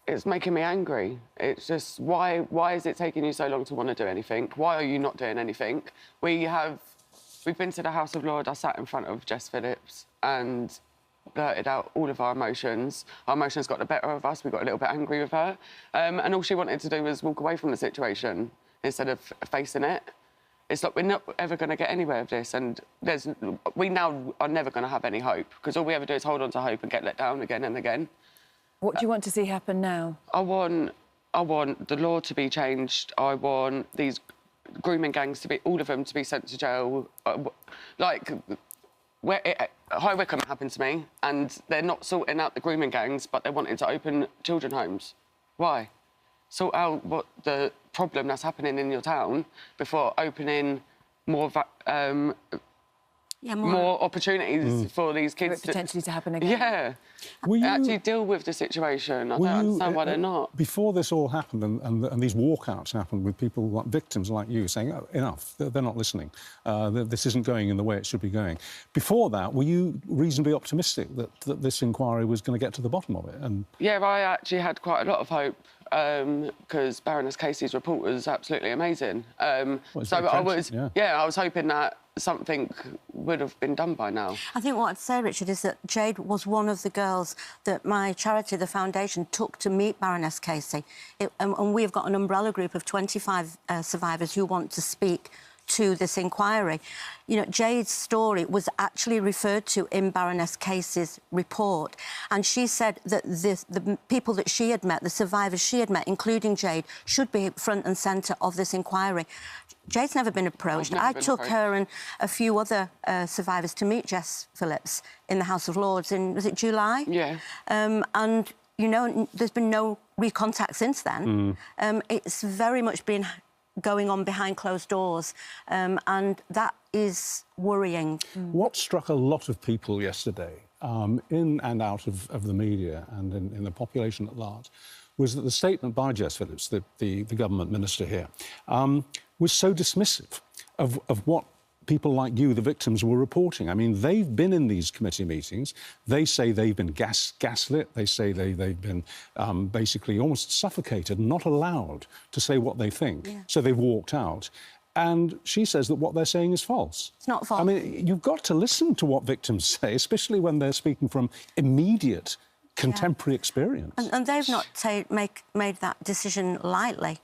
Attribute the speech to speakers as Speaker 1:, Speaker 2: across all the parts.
Speaker 1: it's making me angry. It's just, why is it taking you so long to want to do anything? Why are you not doing anything? We've been to the House of Lords. I sat in front of Jess Phillips and blurted out all of our emotions. Our emotions got the better of us. We got a little bit angry with her. And all she wanted to do was walk away from the situation instead of facing it. It's like we're not ever going to get anywhere with this, and we now are never going to have any hope, because all we ever do is hold on to hope and get let down again and again.
Speaker 2: What do you want to see happen now?
Speaker 1: I want the law to be changed. I want these grooming gangs to be, all of them, to be sent to jail. Like, High Wycombe happened to me, and they're not sorting out the grooming gangs, but they're wanting to open children's homes. Why? Sort out what the problem that's happening in your town before opening more more opportunities for these kids
Speaker 2: potentially to happen again.
Speaker 1: Yeah. Actually deal with the situation. I don't understand why they're not.
Speaker 3: Before this all happened and these walkouts happened with people, like victims like you, saying, oh, enough, they're not listening, this isn't going in the way it should be going. Before that, were you reasonably optimistic that this inquiry was going to get to the bottom of it? And
Speaker 1: yeah, I actually had quite a lot of hope, because Baroness Casey's report was absolutely amazing. So I was hoping that something would have been done by now.
Speaker 4: I think what I'd say, Richard, is that Jade was one of the girls that my charity, the Foundation, took to meet Baroness Casey. And we've got an umbrella group of 25 survivors who want to speak to this inquiry. You know, Jade's story was actually referred to in Baroness Casey's report, and she said that the people that she had met, the survivors she had met, including Jade, should be front and centre of this inquiry. Jade's never been approached. I took her and a few other survivors to meet Jess Phillips in the House of Lords in, was it July?
Speaker 1: Yeah.
Speaker 4: And, you know, there's been no recontact since then. It's very much been going on behind closed doors, and that is worrying.
Speaker 3: What struck a lot of people yesterday, in and out of the media and in the population at large, was that the statement by Jess Phillips, the government minister here, was so dismissive of what people like you, the victims, were reporting. I mean, they've been in these committee meetings. They say they've been gaslit. They say they've been basically almost suffocated, not allowed to say what they think.
Speaker 4: Yeah.
Speaker 3: So they've walked out. And she says that what they're saying is false.
Speaker 4: It's not false.
Speaker 3: I mean, you've got to listen to what victims say, especially when they're speaking from immediate contemporary experience.
Speaker 4: And they've not made that decision lightly.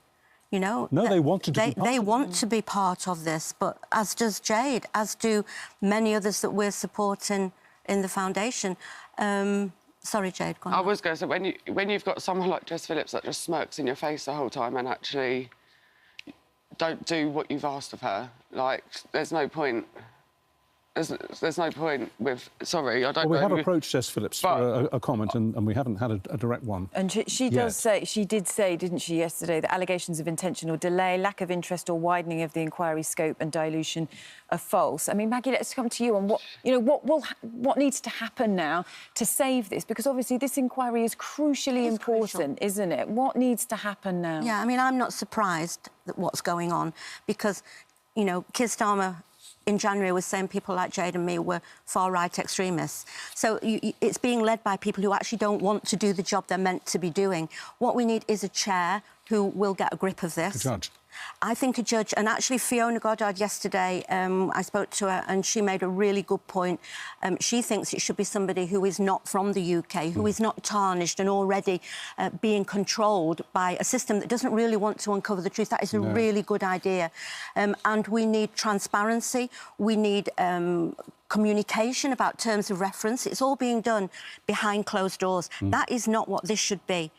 Speaker 4: You know,
Speaker 3: no, they wanted to be part
Speaker 4: They want to be part of this, but as does Jade, as do many others that we're supporting in the Foundation. Sorry, Jade, go on.
Speaker 1: I was going to say, when you've got someone like Jess Phillips that just smirks in your face the whole time and actually don't do what you've asked of her, like, there's no point. There's no point with... Sorry, I don't know...
Speaker 3: Well, we have approached Jess Phillips for a comment, and we haven't had a direct one.
Speaker 2: And she does say, she did say, didn't she, yesterday, that allegations of intentional delay, lack of interest or widening of the inquiry scope and dilution are false. I mean, Maggie, let's come to you on what needs to happen now to save this, because obviously this inquiry is crucially important, isn't it? What needs to happen now?
Speaker 4: Yeah, I mean, I'm not surprised at what's going on, because, you know, Keir Starmer in January was saying people like Jade and me were far-right extremists. So it's being led by people who actually don't want to do the job they're meant to be doing. What we need is a chair who will get a grip of this.
Speaker 3: A judge.
Speaker 4: I think a judge, and actually Fiona Goddard yesterday, I spoke to her and she made a really good point. She thinks it should be somebody who is not from the UK, who is not tarnished and already being controlled by a system that doesn't really want to uncover the truth. That is a really good idea. And we need transparency, we need communication about terms of reference. It's all being done behind closed doors. That is not what this should be.